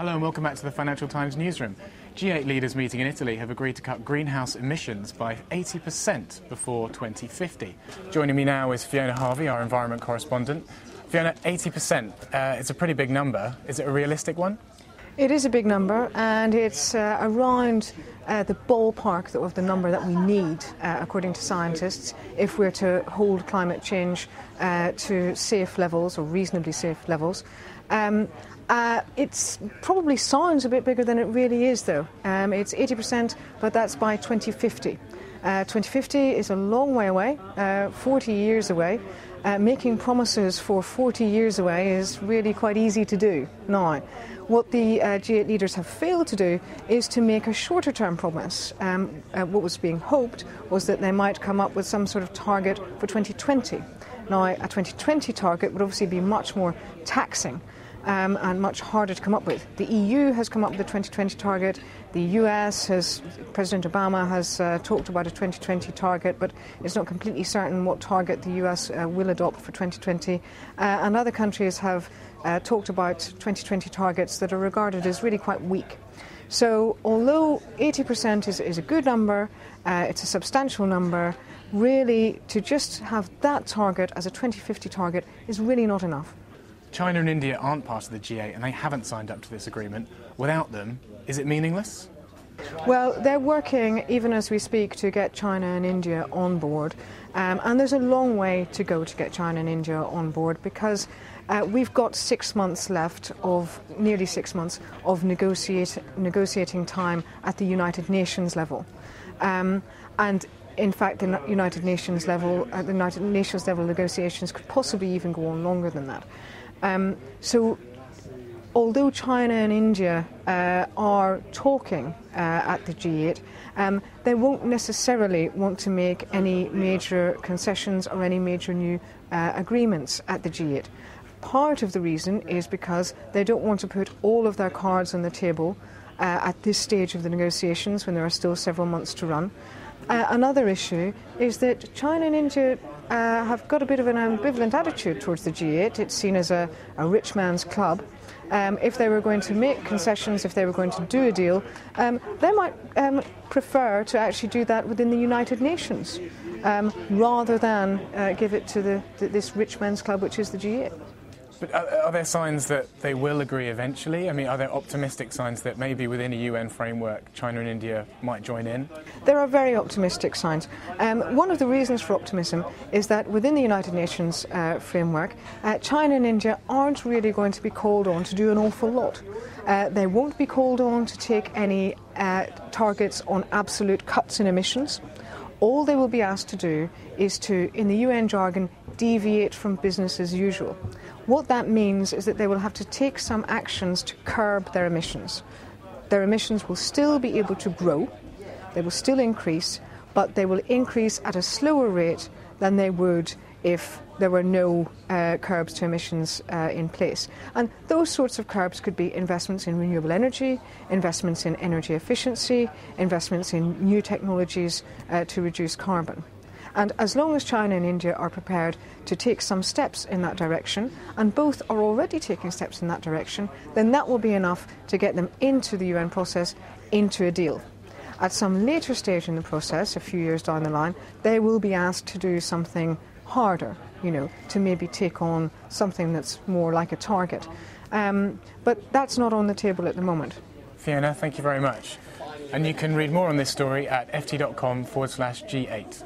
Hello and welcome back to the Financial Times newsroom. G8 leaders meeting in Italy have agreed to cut greenhouse emissions by 80% before 2050. Joining me now is Fiona Harvey, our environment correspondent. Fiona, 80%, it's a pretty big number. Is it a realistic one? It is a big number, and it's around the ballpark of the number that we need, according to scientists, if we're to hold climate change to safe levels, or reasonably safe levels. It probably sounds a bit bigger than it really is, though. It's 80%, but that's by 2050. 2050 is a long way away, 40 years away. Making promises for 40 years away is really quite easy to do now. What the G8 leaders have failed to do is to make a shorter-term promise. What was being hoped was that they might come up with some sort of target for 2020. Now, a 2020 target would obviously be much more taxing and much harder to come up with. The EU has come up with a 2020 target. The US President Obama has talked about a 2020 target, but it's not completely certain what target the US will adopt for 2020. And other countries have talked about 2020 targets that are regarded as really quite weak. So although 80% is a good number, it's a substantial number, really to just have that target as a 2050 target is really not enough. China and India aren't part of the G8 and they haven't signed up to this agreement. Without them, is it meaningless? Well, they're working, even as we speak, to get China and India on board. And there's a long way to go to get China and India on board, because we've got 6 months left nearly 6 months of negotiating time at the United Nations level. And in fact, the United Nations level negotiations could possibly even go on longer than that. So although China and India are talking at the G8, they won't necessarily want to make any major concessions or any major new agreements at the G8. Part of the reason is because they don't want to put all of their cards on the table at this stage of the negotiations, when there are still several months to run. Another issue is that China and India have got a bit of an ambivalent attitude towards the G8. It's seen as a rich man's club. If they were going to make concessions, if they were going to do a deal, they might prefer to actually do that within the United Nations rather than give it to this rich man's club, which is the G8. But are there signs that they will agree eventually? I mean, are there optimistic signs that maybe within a UN framework, China and India might join in? There are very optimistic signs. One of the reasons for optimism is that within the United Nations framework, China and India aren't really going to be called on to do an awful lot. They won't be called on to take any targets on absolute cuts in emissions. All they will be asked to do is to, in the UN jargon, deviate from business as usual. What that means is that they will have to take some actions to curb their emissions. Their emissions will still be able to grow, they will still increase, but they will increase at a slower rate than they would if there were no curbs to emissions in place. And those sorts of curbs could be investments in renewable energy, investments in energy efficiency, investments in new technologies to reduce carbon. And as long as China and India are prepared to take some steps in that direction, and both are already taking steps in that direction, then that will be enough to get them into the UN process, into a deal. At some later stage in the process, a few years down the line, they will be asked to do something harder, to maybe take on something that's more like a target. But that's not on the table at the moment. Fiona, thank you very much. And you can read more on this story at ft.com/G8.